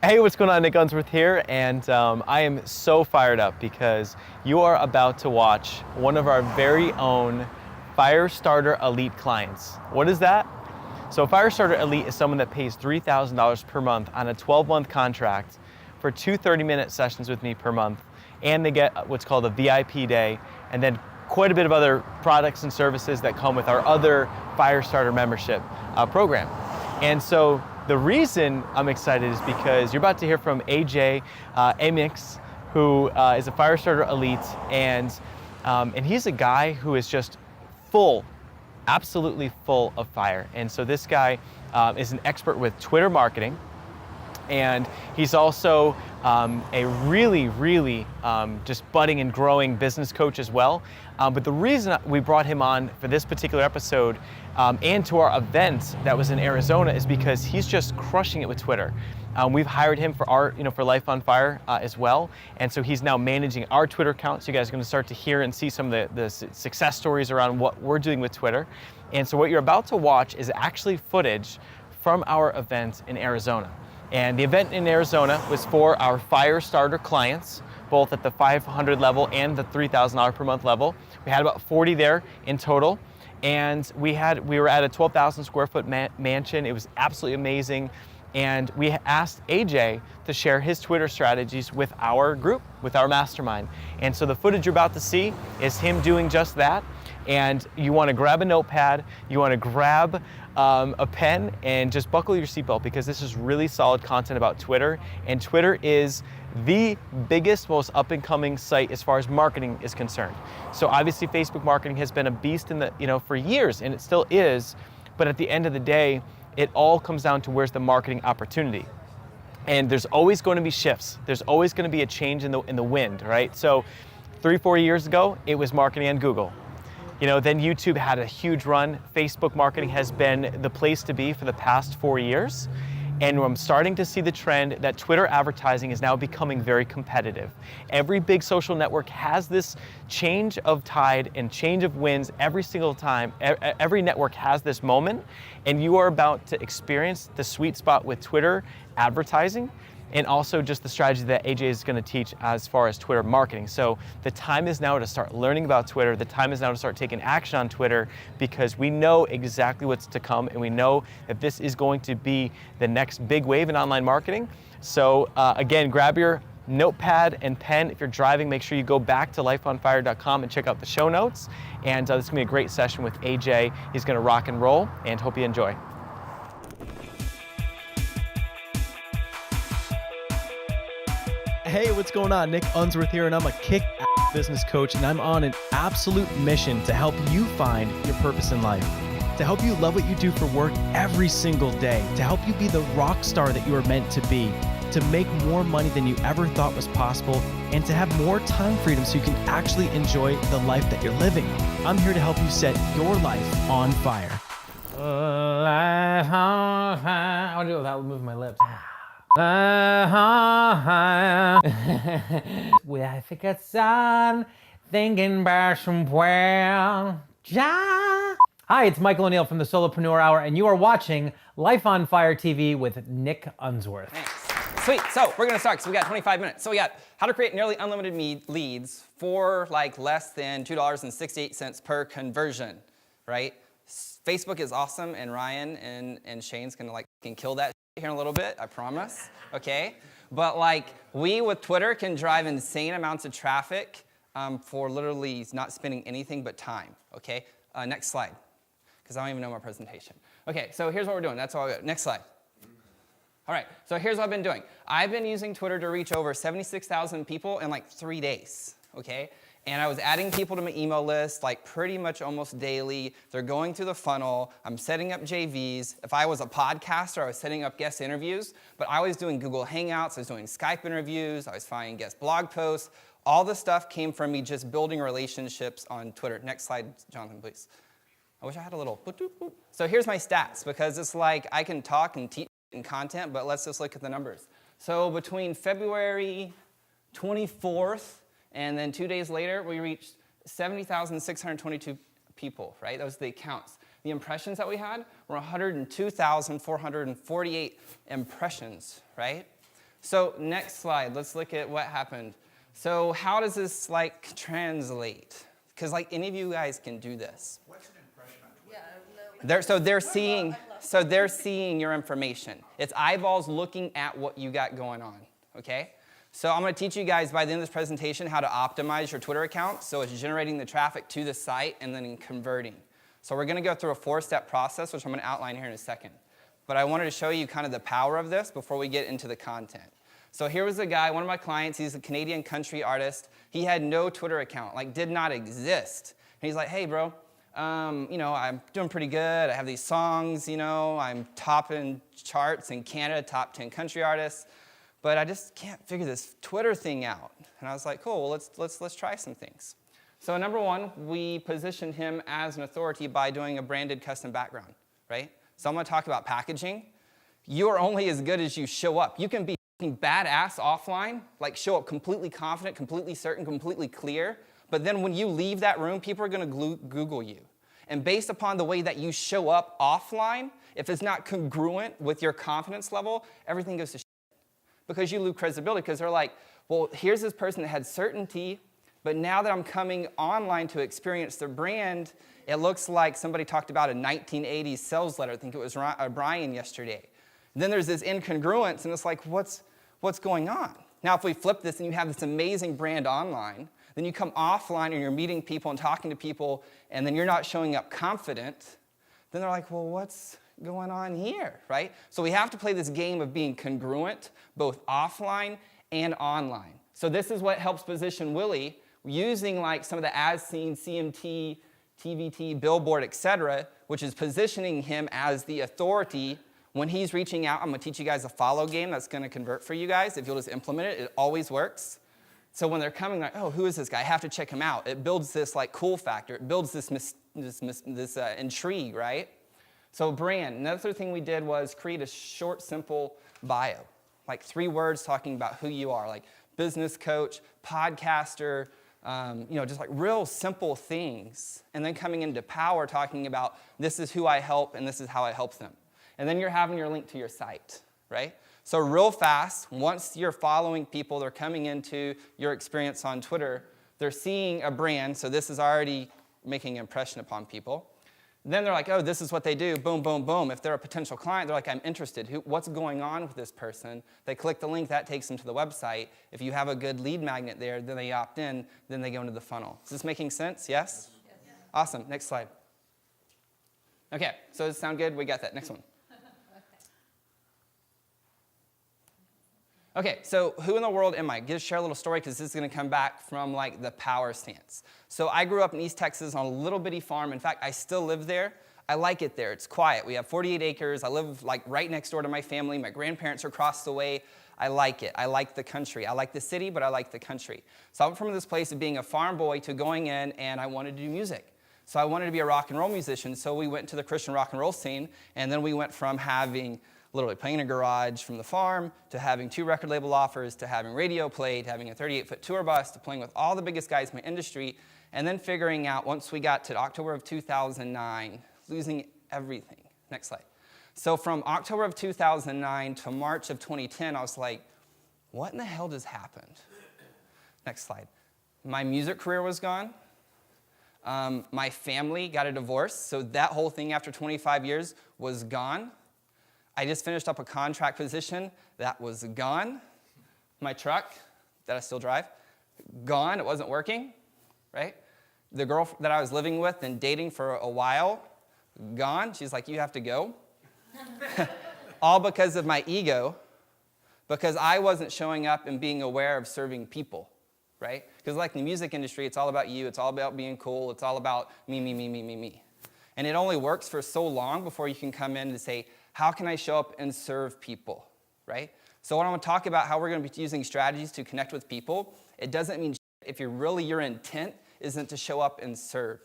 Hey, what's going on? Nick Unsworth here, and I am so fired up because you are about to watch one of our very own Firestarter Elite clients. What is that? So Firestarter Elite is someone that pays $3,000 per month on a 12-month contract for 2 30-minute sessions with me per month, and they get what's called a VIP day, and then quite a bit of other products and services that come with our other Firestarter membership program. And so the reason I'm excited is because you're about to hear from AJ Amyx, who is a Firestarter Elite, and he's a guy who is just full, absolutely full of fire. And so this guy is an expert with Twitter marketing, and he's also a really just budding and growing business coach as well. But the reason we brought him on for this particular episode and to our event that was in Arizona is because he's just crushing it with Twitter. We've hired him for our, for Life on Fire as well, and so he's now managing our Twitter account. So you guys are going to start to hear and see some of the success stories around what we're doing with Twitter. And so what you're about to watch is actually footage from our event in Arizona. And the event in Arizona was for our Firestarter clients, both at the $500 level and the $3,000 per month level. We had about 40 there in total. And we were at a 12,000 square foot mansion. It was absolutely amazing. And we asked AJ to share his Twitter strategies with our group, with our mastermind. And so the footage you're about to see is him doing just that. And you want to grab a notepad, you want to grab a pen, and just buckle your seatbelt, because this is really solid content about Twitter. And Twitter is the biggest, most up-and-coming site as far as marketing is concerned. So obviously Facebook marketing has been a beast for years, and it still is. But at the end of the day, it all comes down to where's the marketing opportunity. And there's always going to be shifts. There's always going to be a change in the wind, right? So 3-4 years ago, it was marketing on Google. Then YouTube had a huge run. Facebook marketing has been the place to be for the past 4 years. And I'm starting to see the trend that Twitter advertising is now becoming very competitive. Every big social network has this change of tide and change of winds every single time. Every network has this moment, and you are about to experience the sweet spot with Twitter advertising, and also just the strategy that AJ is going to teach as far as Twitter marketing. So the time is now to start learning about Twitter. The time is now to start taking action on Twitter, because we know exactly what's to come, and we know that this is going to be the next big wave in online marketing. So again, grab your notepad and pen. If you're driving, make sure you go back to lifeonfire.com and check out the show notes. And this is going to be a great session with AJ. He's going to rock and roll, and hope you enjoy. Hey, what's going on? Nick Unsworth here, and I'm a kick-ass business coach, and I'm on an absolute mission to help you find your purpose in life, to help you love what you do for work every single day, to help you be the rock star that you are meant to be, to make more money than you ever thought was possible, and to have more time freedom so you can actually enjoy the life that you're living. I'm here to help you set your life on fire. Life on fire. I want to do it without moving my lips. Where I think it's on, thinking about somewhere. Hi, it's Michael O'Neill from the Solopreneur Hour, and you are watching Life on Fire TV with Nick Unsworth. Thanks. Sweet, so we're gonna start, because we got 25 minutes. So we got how to create nearly unlimited leads for less than $2.68 per conversion, right? Facebook is awesome, and Ryan and Shane's gonna can kill that here in a little bit, I promise, okay? But we with Twitter can drive insane amounts of traffic for literally not spending anything but time, okay? Next slide, because I don't even know my presentation. Okay, so here's what we're doing, that's all I got. Next slide. All right, so here's what I've been doing. I've been using Twitter to reach over 76,000 people in 3 days, okay? And I was adding people to my email list pretty much almost daily. They're going through the funnel. I'm setting up JVs. If I was a podcaster, I was setting up guest interviews. But I was doing Google Hangouts. I was doing Skype interviews. I was finding guest blog posts. All the stuff came from me just building relationships on Twitter. Next slide, Jonathan, please. I wish I had a little boop, boop, boop. So here's my stats, because it's I can talk and teach and content, but let's just look at the numbers. So between February 24th and then 2 days later, we reached 70,622 people, right? Those are the accounts. The impressions that we had were 102,448 impressions, right? So next slide, let's look at what happened. So how does this like translate? Because like any of you guys can do this. What's an impression on Twitter? They're seeing your information. It's eyeballs looking at what you got going on, okay? So I'm gonna teach you guys by the end of this presentation how to optimize your Twitter account so it's generating the traffic to the site and then converting. So we're gonna go through a 4-step process, which I'm gonna outline here in a second. But I wanted to show you kind of the power of this before we get into the content. So here was a guy, one of my clients, he's a Canadian country artist. He had no Twitter account, like did not exist. And he's like, hey bro, you know, I'm doing pretty good. I have these songs, you know, I'm topping charts in Canada, top 10 country artists, but I just can't figure this Twitter thing out. And I was like, cool, well, let's try some things. So number one, we positioned him as an authority by doing a branded custom background, right? So I'm gonna talk about packaging. You are only as good as you show up. You can be badass offline, like show up completely confident, completely certain, completely clear, but then when you leave that room, people are gonna Google you. And based upon the way that you show up offline, if it's not congruent with your confidence level, everything goes to shit. Because you lose credibility, because they're like, well, here's this person that had certainty, but now that I'm coming online to experience their brand, it looks like somebody talked about a 1980s sales letter. I think it was Brian yesterday. And then there's this incongruence, and it's like, what's going on? Now, if we flip this and you have this amazing brand online, then you come offline and you're meeting people and talking to people, and then you're not showing up confident, then they're like, well, what's going on here, right? So we have to play this game of being congruent, both offline and online. So this is what helps position Willie using like some of the as seen, CMT, TVT, billboard, etc., which is positioning him as the authority. When he's reaching out, I'm gonna teach you guys a follow game that's gonna convert for you guys. If you'll just implement it, it always works. So when they're coming, like, oh, who is this guy? I have to check him out. It builds this like cool factor. It builds this intrigue, right? So brand, another thing we did was create a short, simple bio. Like 3 words talking about who you are, like business coach, podcaster, you know, just like real simple things. And then coming into power, talking about this is who I help and this is how I help them. And then you're having your link to your site, right? So real fast, once you're following people, they're coming into your experience on Twitter, they're seeing a brand, so this is already making an impression upon people. Then they're like, oh, this is what they do, boom, boom, boom. If they're a potential client, they're like, I'm interested. What's going on with this person? They click the link, that takes them to the website. If you have a good lead magnet there, then they opt in, then they go into the funnel. Is this making sense? Yes? Yes. Awesome, next slide. Okay, so does it sound good? We got that, next one. Okay, so who in the world am I? Just share a little story because this is going to come back from like the power stance. So I grew up in East Texas on a little bitty farm. In fact, I still live there. I like it there. It's quiet. We have 48 acres. I live like right next door to my family. My grandparents are across the way. I like it. I like the country. I like the city, but I like the country. So I went from this place of being a farm boy to going in and I wanted to do music. So I wanted to be a rock and roll musician. So we went to the Christian rock and roll scene, and then we went from having literally playing in a garage from the farm, to having 2 record label offers, to having radio played, having a 38-foot tour bus, to playing with all the biggest guys in my industry, and then figuring out, once we got to October of 2009, losing everything. Next slide. So from October of 2009 to March of 2010, I was like, what in the hell just happened? Next slide. My music career was gone. My family got a divorce, so that whole thing after 25 years was gone. I just finished up a contract position that was gone. My truck that I still drive, gone, it wasn't working, right? The girl that I was living with and dating for a while, gone. She's like, you have to go. All because of my ego, because I wasn't showing up and being aware of serving people, right? Because like in the music industry, it's all about you, it's all about being cool, it's all about me, me, me, me, me, me. And it only works for so long before you can come in and say, how can I show up and serve people, right? So what I'm gonna talk about, how we're gonna be using strategies to connect with people, it doesn't mean if you're really, your intent isn't to show up and serve.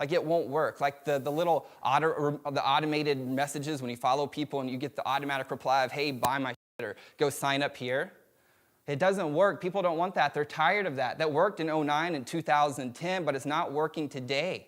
Like it won't work. Like the little the automated messages when you follow people and you get the automatic reply of, hey, buy my shit or go sign up here. It doesn't work. People don't want that. They're tired of that. That worked in 2009 and 2010, but it's not working today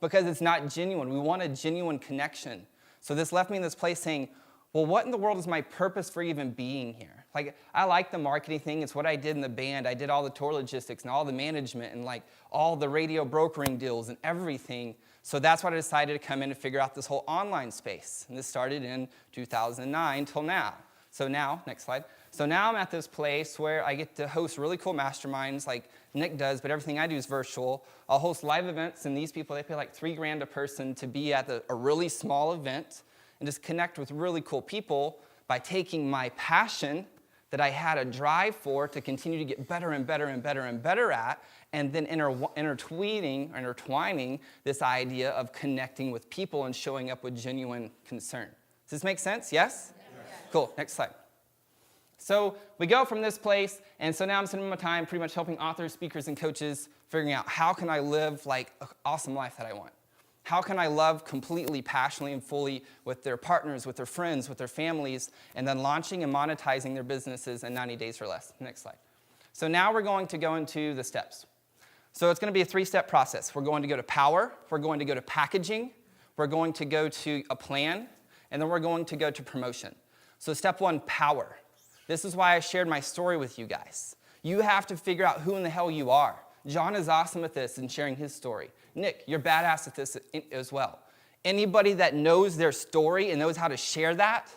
because it's not genuine. We want a genuine connection. So this left me in this place saying, well, what in the world is my purpose for even being here? Like, I like the marketing thing. It's what I did in the band. I did all the tour logistics and all the management and like all the radio brokering deals and everything. So that's why I decided to come in and figure out this whole online space. And this started in 2009 till now. So now, next slide. So now I'm at this place where I get to host really cool masterminds like Nick does, but everything I do is virtual. I'll host live events, and these people, they pay like $3,000 a person to be at a really small event and just connect with really cool people by taking my passion that I had a drive for to continue to get better and better and better and better at, and then intertwining this idea of connecting with people and showing up with genuine concern. Does this make sense? Yes? Cool, next slide. So we go from this place, and so now I'm spending my time pretty much helping authors, speakers, and coaches figuring out how can I live like an awesome life that I want? How can I love completely, passionately, and fully with their partners, with their friends, with their families, and then launching and monetizing their businesses in 90 days or less? Next slide. So now we're going to go into the steps. So it's going to be a 3-step process. We're going to go to power, we're going to go to packaging, we're going to go to a plan, and then we're going to go to promotion. So step 1, power. This is why I shared my story with you guys. You have to figure out who in the hell you are. John is awesome at this and sharing his story. Nick, you're badass at this as well. Anybody that knows their story and knows how to share that,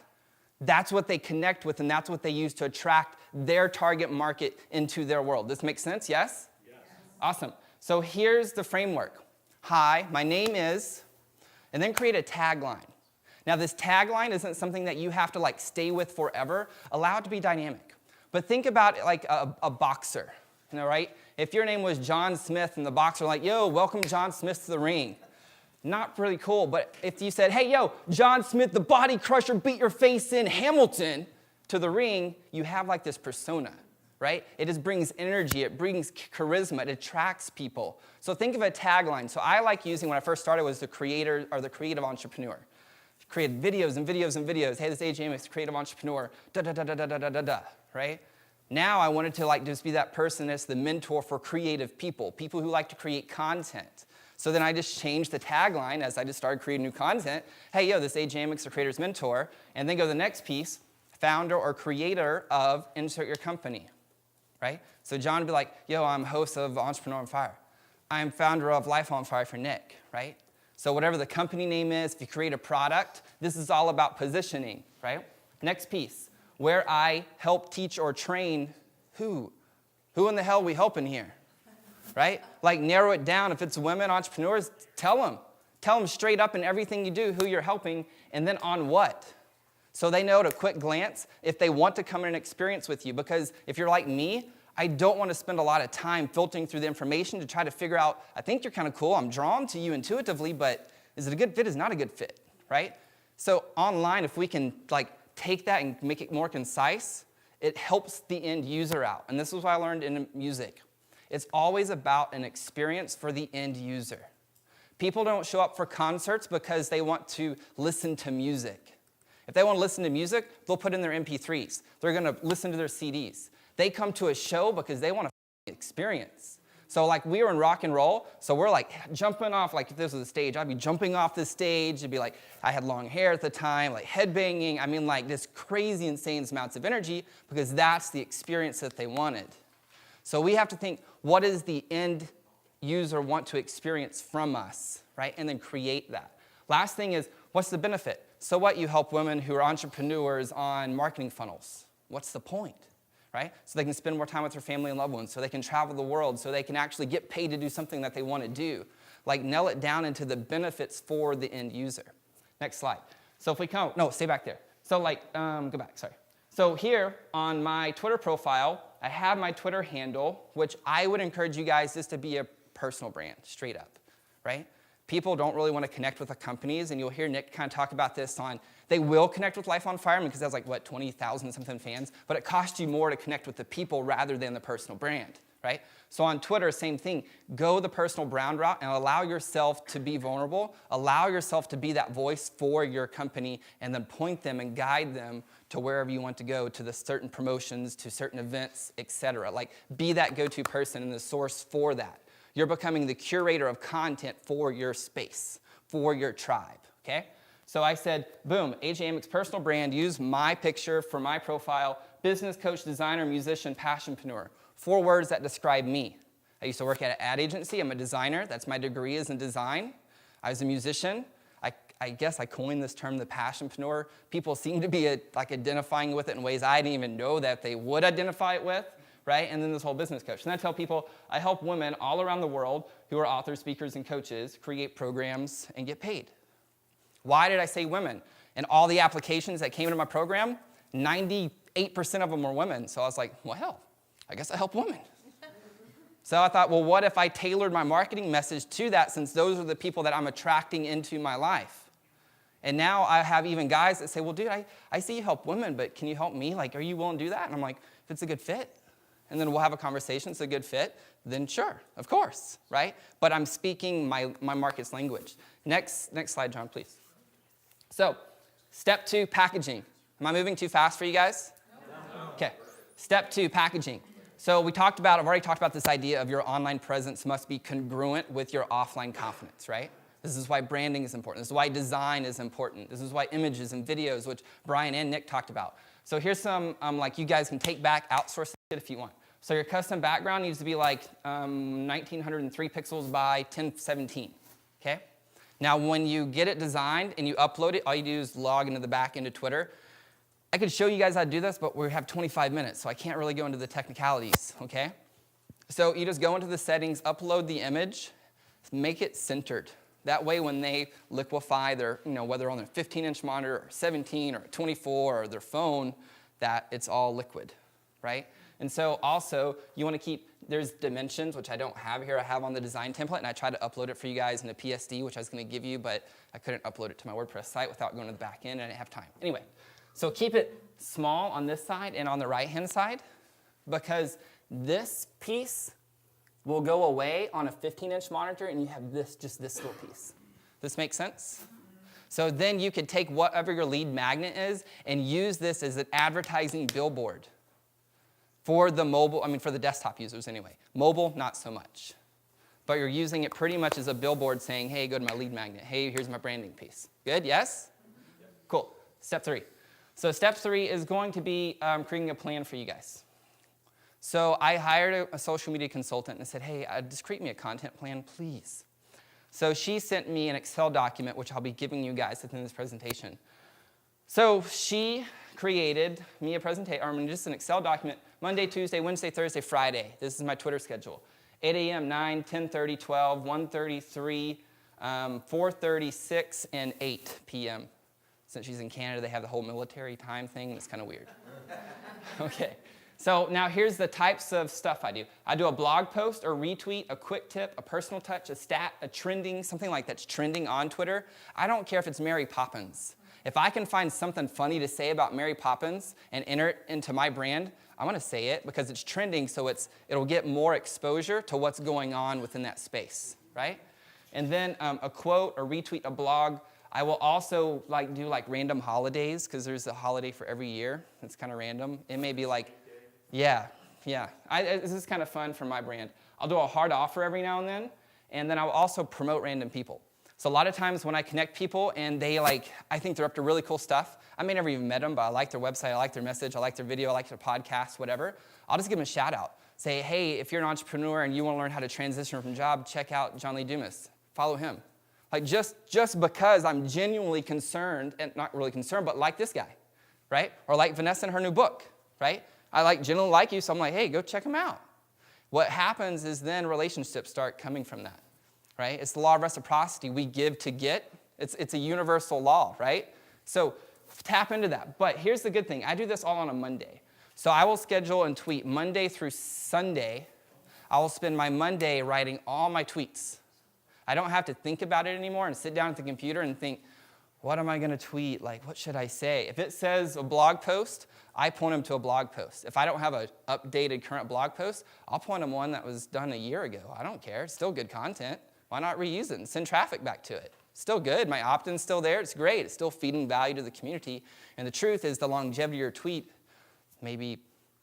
that's what they connect with, and that's what they use to attract their target market into their world. This makes sense, yes? Yes. Awesome. So here's the framework. Hi, my name is, and then create a tagline. Now, this tagline isn't something that you have to like stay with forever. Allow it to be dynamic. But think about it like a boxer, right? If your name was John Smith and the boxer like, yo, welcome John Smith to the ring. Not really cool, but if you said, hey, yo, John Smith, the body crusher, beat your face in Hamilton to the ring, you have like this persona, right? It just brings energy, it brings charisma, it attracts people. So think of a tagline. So I like using, when I first started, was the creator or the creative entrepreneur. Created videos and videos and videos. Hey, this is Amyx, creative entrepreneur, da-da-da-da-da-da-da-da, right? Now I wanted to like just be that person that's the mentor for creative people who like to create content. So then I just changed the tagline as I just started creating new content. Hey, yo, this is Amyx, the creator's mentor. And then go to the next piece, founder or creator of insert your company, right? So John would be like, yo, I'm host of Entrepreneur on Fire. I'm founder of Life on Fire for Nick, right? So whatever the company name is, if you create a product, this is all about positioning, right? Next piece, where I help teach or train who? Who in the hell are we helping here, right? Like narrow it down. If it's women entrepreneurs, tell them. Tell them straight up in everything you do who you're helping, and then on what. So they know at a quick glance if they want to come in and experience with you. Because if you're like me, I don't want to spend a lot of time filtering through the information to try to figure out, I think you're kind of cool, I'm drawn to you intuitively, but is it a good fit? Is not a good fit, right? So online, if we can like take that and make it more concise, it helps the end user out. And this is what I learned in music. It's always about an experience for the end user. People don't show up for concerts because they want to listen to music. If they want to listen to music, they'll put in their MP3s. They're going to listen to their CDs. They come to a show because they want to experience. So like we were in rock and roll, so we're like jumping off, like if this was a stage, I'd be jumping off the stage. It'd be like, I had long hair at the time, like headbanging. I mean like this crazy, insane amounts of energy because that's the experience that they wanted. So we have to think, what does the end user want to experience from us, right? And then create that. Last thing is, what's the benefit? So what, you help women who are entrepreneurs on marketing funnels. What's the point? Right? So they can spend more time with their family and loved ones, so they can travel the world, so they can actually get paid to do something that they want to do. Like nail it down into the benefits for the end user. Next slide. So if we come, no, stay back there. So like, go back, sorry. So here on my Twitter profile, I have my Twitter handle, which I would encourage you guys just to be a personal brand, straight up, right? People don't really want to connect with the companies, and you'll hear Nick kind of talk about this on, they will connect with Life on Fire because that's like, what, 20,000 something fans, but it costs you more to connect with the people rather than the personal brand, right? So on Twitter, same thing. Go the personal brand route and allow yourself to be vulnerable, allow yourself to be that voice for your company, and then point them and guide them to wherever you want to go, to the certain promotions, to certain events, etc. Like, be that go-to person and the source for that. You're becoming the curator of content for your space, for your tribe, okay? So I said, boom, AJ Amyx personal brand, use my picture for my profile, business coach, designer, musician, passionpreneur. 4 words that describe me. I used to work at an ad agency. I'm a designer. That's my degree is in design. I was a musician. I guess I coined this term, the passionpreneur. People seem to be like identifying with it in ways I didn't even know that they would identify it with, right? And then this whole business coach. And I tell people, I help women all around the world who are authors, speakers, and coaches create programs and get paid. Why did I say women? And all the applications that came into my program, 98% of them were women. So I was like, well, hell, I guess I help women. So I thought, well, what if I tailored my marketing message to that, since those are the people that I'm attracting into my life? And now I have even guys that say, well, dude, I see you help women, but can you help me? Like, are you willing to do that? And I'm like, if it's a good fit, and then we'll have a conversation, it's a good fit, then sure, of course, right? But I'm speaking my market's language. Next slide, John, please. So, step 2, packaging. Am I moving too fast for you guys? No. Okay, step 2, packaging. So I've already talked about this idea of your online presence must be congruent with your offline confidence, right? This is why branding is important. This is why design is important. This is why images and videos, which Brian and Nick talked about. So here's some, like you guys can take back, outsource it if you want. So your custom background needs to be like 1903 pixels by 1017, okay? Now when you get it designed and you upload it, all you do is log into the back end of Twitter. I could show you guys how to do this, but we have 25 minutes, so I can't really go into the technicalities, okay? So you just go into the settings, upload the image, make it centered. That way when they liquefy their, whether on their 15-inch monitor or 17 or 24 or their phone, that it's all liquid, right? And so also you want to keep, there's dimensions, which I don't have here. I have on the design template, and I tried to upload it for you guys in a PSD, which I was going to give you, but I couldn't upload it to my WordPress site without going to the back end, and I didn't have time. Anyway, so keep it small on this side and on the right-hand side, because this piece will go away on a 15-inch monitor, and you have just this little piece. This makes sense? So then you could take whatever your lead magnet is and use this as an advertising billboard for the mobile, for the desktop users anyway. Mobile, not so much. But you're using it pretty much as a billboard saying, hey, go to my lead magnet. Hey, here's my branding piece. Good, yes? Cool. Step 3. So step 3 is going to be creating a plan for you guys. So I hired a social media consultant and said, hey, just create me a content plan, please. So she sent me an Excel document, which I'll be giving you guys at the end of this presentation. So she created me a presentation, just an Excel document, Monday, Tuesday, Wednesday, Thursday, Friday. This is my Twitter schedule. 8 a.m., 9, 10:30, 12, 1:33, 4:30, 6, and 8 p.m. Since she's in Canada, they have the whole military time thing, and it's kind of weird. Okay. So now here's the types of stuff I do. I do a blog post, a retweet, a quick tip, a personal touch, a stat, a trending, something like that's trending on Twitter. I don't care if it's Mary Poppins. If I can find something funny to say about Mary Poppins and enter it into my brand, I'm going to say it because it's trending, so it'll get more exposure to what's going on within that space, right? And then a quote, a retweet, a blog. I will also do random holidays because there's a holiday for every year. It's kind of random. It may be like, yeah. This is kind of fun for my brand. I'll do a hard offer every now and then I'll also promote random people. So a lot of times when I connect people and they I think they're up to really cool stuff. I may never even met them, but I like their website, I like their message, I like their video, I like their podcast, whatever. I'll just give them a shout out. Say, hey, if you're an entrepreneur and you want to learn how to transition from job, check out John Lee Dumas. Follow him. Just because I'm genuinely concerned, and not really concerned, but like this guy, right? Or like Vanessa in her new book, right? I genuinely like you, so I'm like, hey, go check him out. What happens is then relationships start coming from that, right? It's the law of reciprocity. We give to get. It's a universal law, right? So tap into that. But here's the good thing. I do this all on a Monday. So I will schedule and tweet Monday through Sunday. I will spend my Monday writing all my tweets. I don't have to think about it anymore and sit down at the computer and think, what am I going to tweet? What should I say? If it says a blog post, I point them to a blog post. If I don't have an updated current blog post, I'll point them one that was done a year ago. I don't care. It's still good content. Why not reuse it and send traffic back to it? Still good. My opt-in's still there. It's great. It's still feeding value to the community. And the truth is the longevity of your tweet, maybe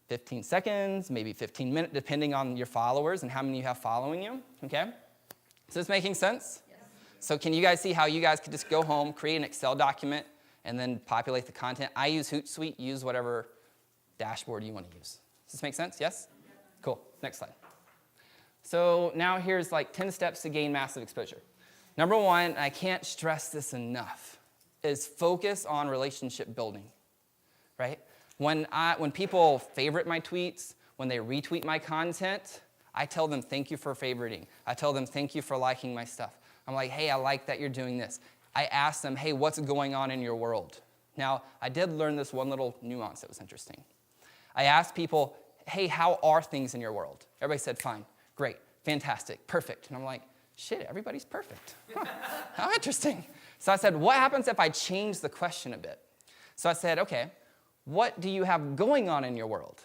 15 seconds, maybe 15 minutes, depending on your followers and how many you have following you. Okay? Is this making sense? Yes. So can you guys see how you guys could just go home, create an Excel document, and then populate the content? I use Hootsuite. Use whatever dashboard you want to use. Does this make sense? Yes? Cool. Next slide. So now here's like 10 steps to gain massive exposure. Number one, I can't stress this enough, is focus on relationship building, right? When people favorite my tweets, when they retweet my content, I tell them thank you for favoriting. I tell them thank you for liking my stuff. I'm like, hey, I like that you're doing this. I ask them, hey, what's going on in your world? Now, I did learn this one little nuance that was interesting. I asked people, hey, how are things in your world? Everybody said, fine, great, fantastic, perfect. And I'm like, shit, everybody's perfect. Huh, how interesting. So I said, what happens if I change the question a bit? So I said, okay, what do you have going on in your world?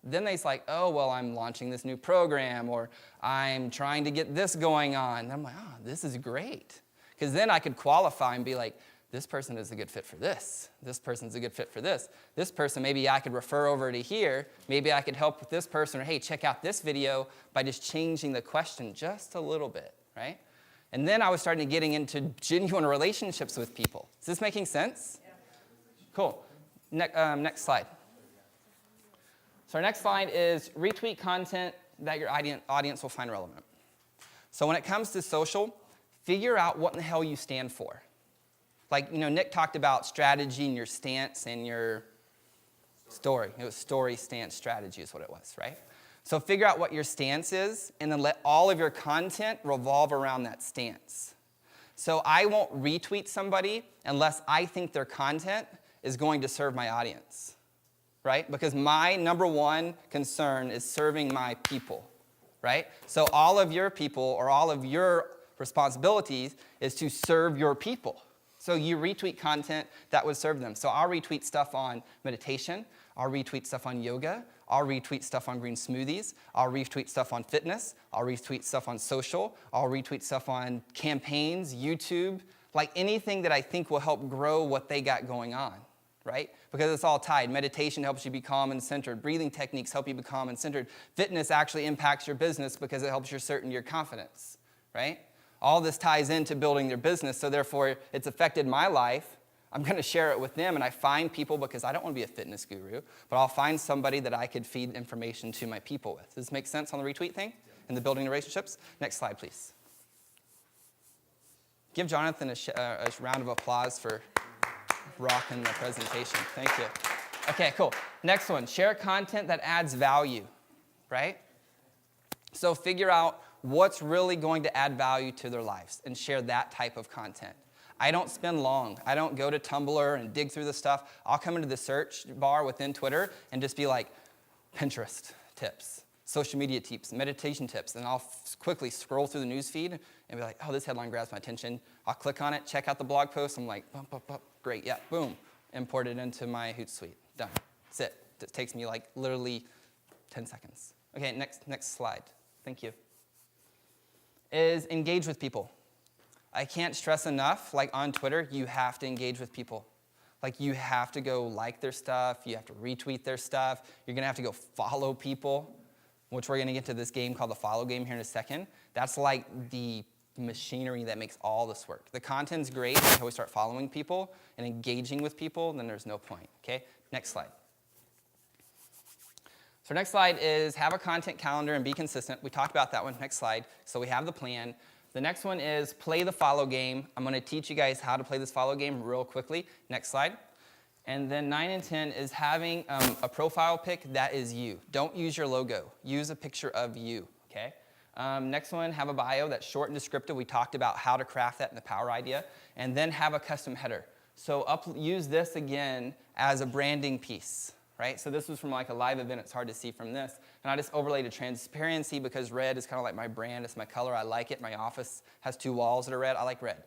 Then they's like, oh, well, I'm launching this new program, or I'm trying to get this going on. And I'm like, oh, this is great. Because then I could qualify and be like, this person is a good fit for this. This person's a good fit for this. This person, maybe I could refer over to here. Maybe I could help with this person, or hey, check out this video, by just changing the question just a little bit, right? And then I was starting to getting into genuine relationships with people. Is this making sense? Yeah. Cool. Next slide. So our next slide is retweet content that your audience will find relevant. So when it comes to social, figure out what in the hell you stand for. Like, Nick talked about strategy and your stance and your story. It was story, stance, strategy is what it was, right? So figure out what your stance is, and then let all of your content revolve around that stance. So I won't retweet somebody unless I think their content is going to serve my audience, right? Because my number one concern is serving my people, right? So all of your people, or all of your responsibilities, is to serve your people. So you retweet content that would serve them. So I'll retweet stuff on meditation. I'll retweet stuff on yoga. I'll retweet stuff on green smoothies. I'll retweet stuff on fitness. I'll retweet stuff on social. I'll retweet stuff on campaigns, YouTube, like anything that I think will help grow what they got going on, right? Because it's all tied. Meditation helps you be calm and centered. Breathing techniques help you be calm and centered. Fitness actually impacts your business because it helps your confidence, right? All this ties into building their business, so therefore it's affected my life. I'm going to share it with them, and I find people, because I don't want to be a fitness guru, but I'll find somebody that I could feed information to my people with. Does this make sense on the retweet thing and the building relationships? Next slide, please. Give Jonathan a round of applause for rocking the presentation. Thank you. Okay, cool. Next one, share content that adds value, right? So figure out what's really going to add value to their lives and share that type of content. I don't spend long. I don't go to Tumblr and dig through the stuff. I'll come into the search bar within Twitter and just be like, Pinterest tips, social media tips, meditation tips, and I'll quickly scroll through the news feed and be like, oh, this headline grabs my attention. I'll click on it, check out the blog post. I'm like, bump, bump, bump. Great, yeah, boom. Import it into my Hootsuite. Done. That's it. It takes me like literally 10 seconds. Okay, next slide. Thank you. Is engage with people. I can't stress enough, like on Twitter, you have to engage with people. Like you have to go like their stuff, you have to retweet their stuff, you're gonna have to go follow people, which we're gonna get to this game called the follow game here in a second. That's like the machinery that makes all this work. The content's great until we start following people and engaging with people, then there's no point, okay? Next slide. So next slide is have a content calendar and be consistent. We talked about that one. Next slide. So we have the plan. The next one is play the follow game. I'm going to teach you guys how to play this follow game real quickly. Next slide. And then 9 and 10 is having a profile pic that is you. Don't use your logo. Use a picture of you, okay? Next one, have a bio that's short and descriptive. We talked about how to craft that in the power idea. And then have a custom header. So use this again as a branding piece. Right? So this was from like a live event. It's hard to see from this. And I just overlaid a transparency because red is kind of like my brand. It's my color. I like it. My office has 2 walls that are red. I like red.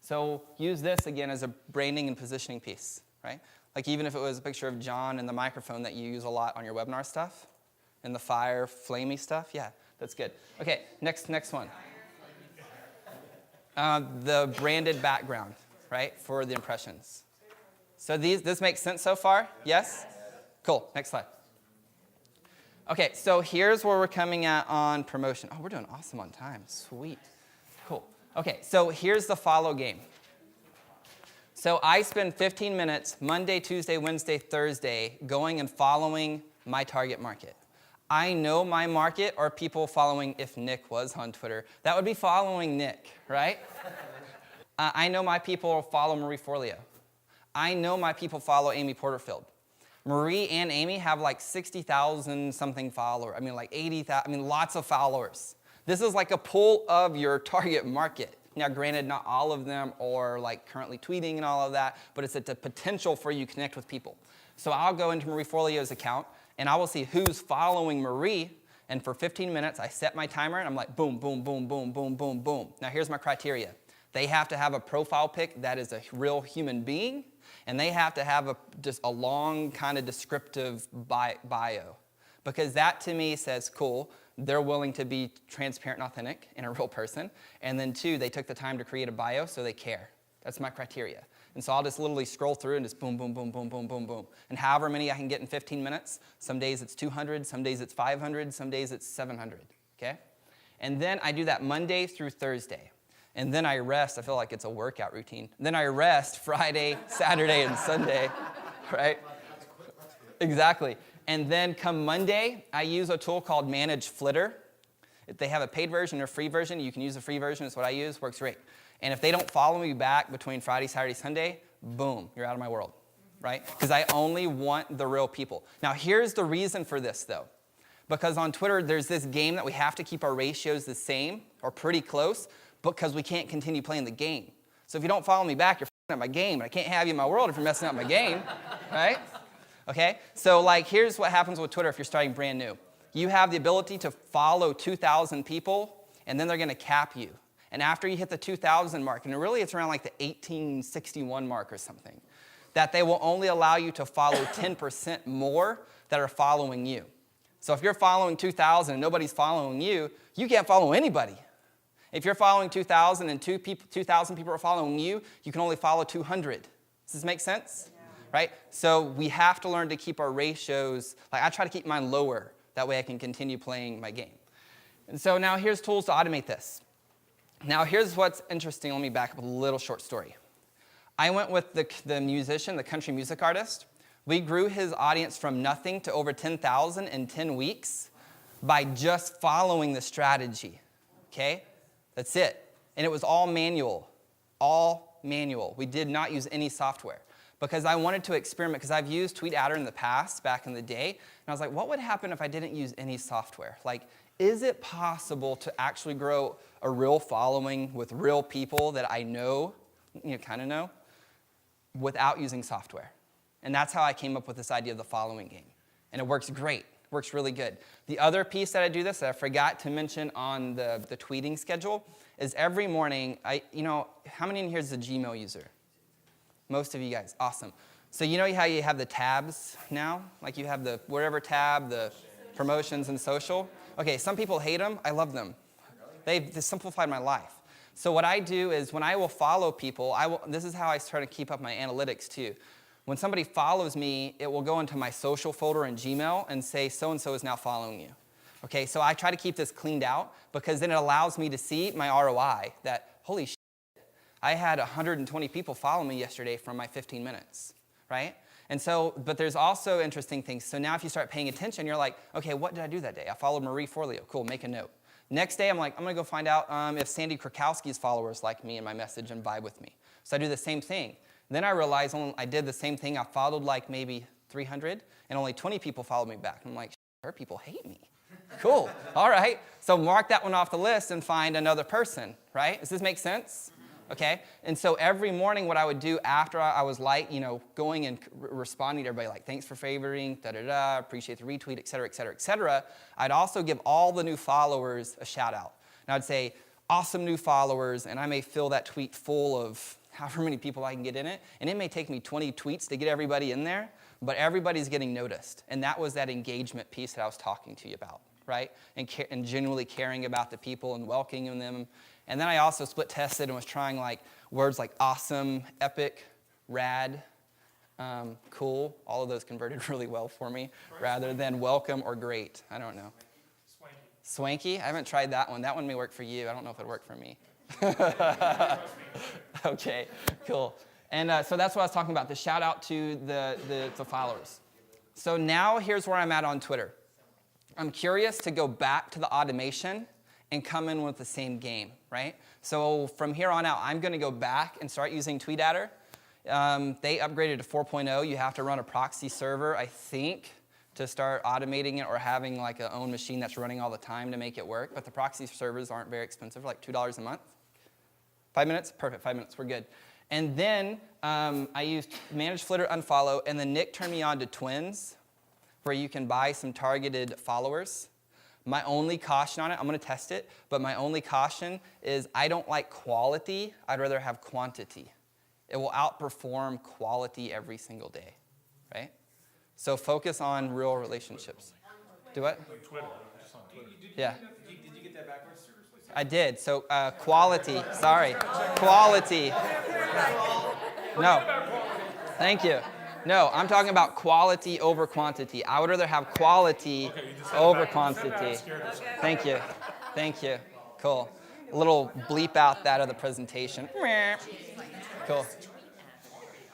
So use this again as a branding and positioning piece, right? Like even if it was a picture of John and the microphone that you use a lot on your webinar stuff and the fire, flamey stuff. Yeah, that's good. Okay, next one. The branded background, right, for the impressions. So this makes sense so far? Yes? Cool, next slide. Okay, so here's where we're coming at on promotion. Oh, we're doing awesome on time, sweet. Cool. Okay, so here's the follow game. So I spend 15 minutes Monday, Tuesday, Wednesday, Thursday going and following my target market. I know my market are people following, if Nick was on Twitter, that would be following Nick, right? I know my people follow Marie Forleo. I know my people follow Amy Porterfield. Marie and Amy have like 60,000 something followers. I mean like 80,000, I mean lots of followers. This is like a pool of your target market. Now granted, not all of them are like currently tweeting and all of that, but it's a potential for you to connect with people. So I'll go into Marie Forleo's account and I will see who's following Marie, and for 15 minutes I set my timer and I'm like boom, boom, boom, boom, boom, boom, boom. Now here's my criteria. They have to have a profile pic that is a real human being, and they have to have just a long kind of descriptive bio. Because that to me says, cool, they're willing to be transparent and authentic and a real person. And then two, they took the time to create a bio, so they care. That's my criteria. And so I'll just literally scroll through and just boom, boom, boom, boom, boom, boom, boom. And however many I can get in 15 minutes, some days it's 200, some days it's 500, some days it's 700, okay? And then I do that Monday through Thursday. And then I rest. I feel like it's a workout routine. Then I rest Friday, Saturday, and Sunday, right? Exactly. And then come Monday, I use a tool called Manage Flitter. They have a paid version or a free version. You can use the free version. It's what I use. Works great. And if they don't follow me back between Friday, Saturday, Sunday, boom, you're out of my world, right? Because I only want the real people. Now, here's the reason for this, though. Because on Twitter, there's this game that we have to keep our ratios the same or pretty close because we can't continue playing the game. So if you don't follow me back, you're f***ing up my game, and I can't have you in my world if you're messing up my game, right? Okay? So like, here's what happens with Twitter if you're starting brand new. You have the ability to follow 2,000 people, and then they're gonna cap you. And after you hit the 2,000 mark, and really it's around like the 1861 mark or something, that they will only allow you to follow 10% more that are following you. So if you're following 2,000 and nobody's following you, you can't follow anybody. If you're following 2,000 and 2,000 people are following you, you can only follow 200. Does this make sense? Yeah. Right? So we have to learn to keep our ratios, like I try to keep mine lower, that way I can continue playing my game. And so now here's tools to automate this. Now here's what's interesting. Let me back up a little short story. I went with the musician, the country music artist. We grew his audience from nothing to over 10,000 in 10 weeks by just following the strategy, okay? That's it. And it was all manual, all manual. We did not use any software because I wanted to experiment, because I've used TweetAdder in the past, back in the day, and I was like, what would happen if I didn't use any software? Like, is it possible to actually grow a real following with real people that I know, kind of know, without using software? And that's how I came up with this idea of the following game. And it works great. Works really good. The other piece that I do this that I forgot to mention on the tweeting schedule is every morning, how many in here is a Gmail user? Most of you guys, awesome. So you know how you have the tabs now? Like you have the wherever tab, the promotions and social? Okay, some people hate them, I love them. They've simplified my life. So what I do is when I will follow people, this is how I try to keep up my analytics too. When somebody follows me, it will go into my social folder in Gmail and say, so-and-so is now following you. Okay, so I try to keep this cleaned out because then it allows me to see my ROI that, holy shit, I had 120 people follow me yesterday from my 15 minutes, right? And so, but there's also interesting things. So now if you start paying attention, you're like, okay, what did I do that day? I followed Marie Forleo. Cool, make a note. Next day, I'm like, I'm gonna go find out if Sandy Krakowski's followers like me and my message and vibe with me. So I do the same thing. Then I realized I did the same thing. I followed like maybe 300, and only 20 people followed me back. I'm like, her people hate me. Cool, all right. So mark that one off the list and find another person, right? Does this make sense? Okay, and so every morning what I would do after I was like, going and responding to everybody like, thanks for favoring, da-da-da, appreciate the retweet, et cetera, et cetera, et cetera, I'd also give all the new followers a shout out. And I'd say, awesome new followers, and I may fill that tweet full of however many people I can get in it, and it may take me 20 tweets to get everybody in there, but everybody's getting noticed. And that was that engagement piece that I was talking to you about, right? And genuinely caring about the people and welcoming them. And then I also split tested and was trying like words like awesome, epic, rad, cool. All of those converted really well for me, rather than welcome or great. I don't know. Swanky. Swanky? I haven't tried that one. That one may work for you. I don't know if it'd work for me. Okay, cool. And so that's what I was talking about, the shout out to the followers. So now here's where I'm at on Twitter. I'm curious to go back to the automation and come in with the same game, right? So from here on out, I'm going to go back and start using TweetAdder. They upgraded to 4.0. You have to run a proxy server, I think, to start automating it or having like a own machine that's running all the time to make it work. But the proxy servers aren't very expensive, like $2 a month. 5 minutes? Perfect, 5 minutes, we're good. And then I used manage, flitter, unfollow, and then Nick turned me on to Twins, where you can buy some targeted followers. My only caution on it, I'm going to test it, but my only caution is I don't like quality. I'd rather have quantity. It will outperform quality every single day, right? So focus on real relationships. Do what? Twitter, just on Twitter. Yeah. Did you get that backwards? I did. So quality. Sorry. Quality. No. Thank you. No, I'm talking about quality over quantity. I would rather have quality over quantity. Thank you. Thank you. Cool. A little bleep out that of the presentation. Cool.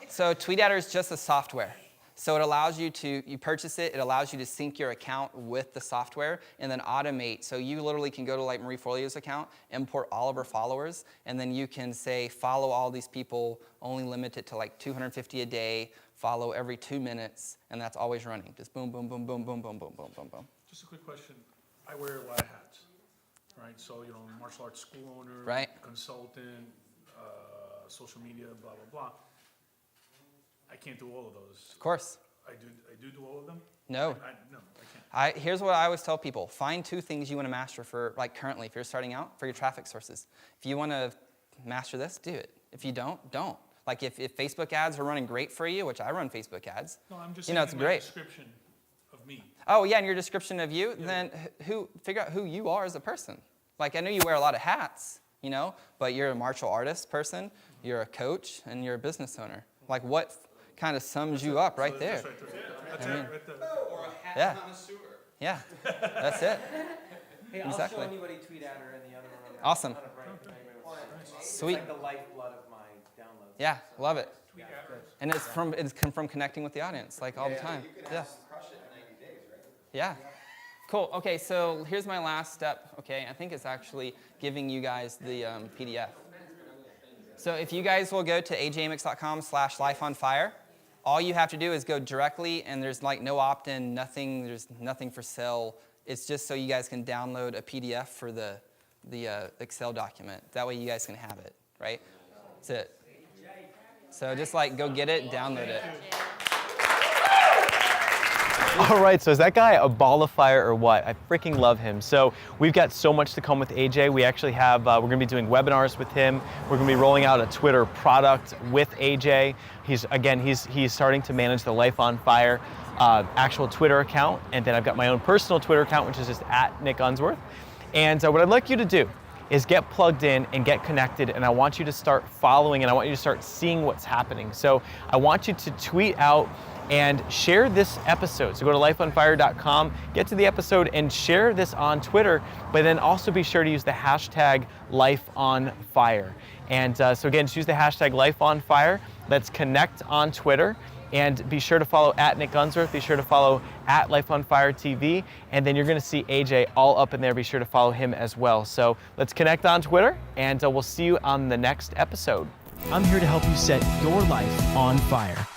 So TweetAdder is just a software. So it allows you to, you purchase it, it allows you to sync your account with the software and then automate. So you literally can go to like Marie Forleo's account, import all of her followers, and then you can say, follow all these people, only limit it to like 250 a day, follow every 2 minutes, and that's always running. Just boom, boom, boom, boom, boom, boom, boom, boom, boom, boom. Just a quick question. I wear a lot of hats, right? So, you know, martial arts school owner, Right. consultant, social media, blah, blah, blah. I can't do all of those. Of course. I do all of them? No. No, I can't. Here's what I always tell people. Find 2 things you want to master for, like currently, if you're starting out, for your traffic sources. If you want to master this, do it. If you don't, don't. Like if Facebook ads are running great for you, which I run Facebook ads, No, I'm just you saying know, it's in my great. description of me. Oh yeah, and your description of you, then figure out who you are as a person. Like I know you wear a lot of hats, you know, but you're a martial artist person, you're a coach, and you're a business owner. Like what kind of sums you up right there? That's right there. That's I mean, it right there. Or a hat Yeah. connoisseur. Yeah, that's it. Hey, Exactly. I'll show anybody TweetAdder and the other one. Awesome. On a break if anybody wants to. Sweet. It's like the lifeblood of my downloads. Yeah, love it. Yeah, good. And it's from connecting with the audience, like all the time. Yeah. Crush it in 90 days, right? Yeah. Cool. Okay, so here's my last step. Okay, I think it's actually giving you guys the PDF. So if you guys will go to ajamyx.com/lifeonfire, all you have to do is go directly, and there's like no opt-in, nothing. There's nothing for sale. It's just so you guys can download a PDF for the Excel document. That way you guys can have it, right? That's it. So just like go get it, download it. All right, so is that guy a ball of fire or what? I freaking love him. So we've got so much to come with AJ. We actually have, we're gonna be doing webinars with him. We're gonna be rolling out a Twitter product with AJ. He's starting to manage the Life on Fire actual Twitter account. And then I've got my own personal Twitter account, which is just @NickUnsworth. And what I'd like you to do is get plugged in and get connected, and I want you to start following, and I want you to start seeing what's happening. So I want you to tweet out and share this episode. So go to lifeonfire.com, get to the episode and share this on Twitter, but then also be sure to use the hashtag LifeOnFire. And so again, just use the hashtag LifeOnFire. Let's connect on Twitter. And be sure to follow @NickUnsworth, be sure to follow @LifeOnFireTV, and then you're gonna see AJ all up in there. Be sure to follow him as well. So let's connect on Twitter, and we'll see you on the next episode. I'm here to help you set your life on fire.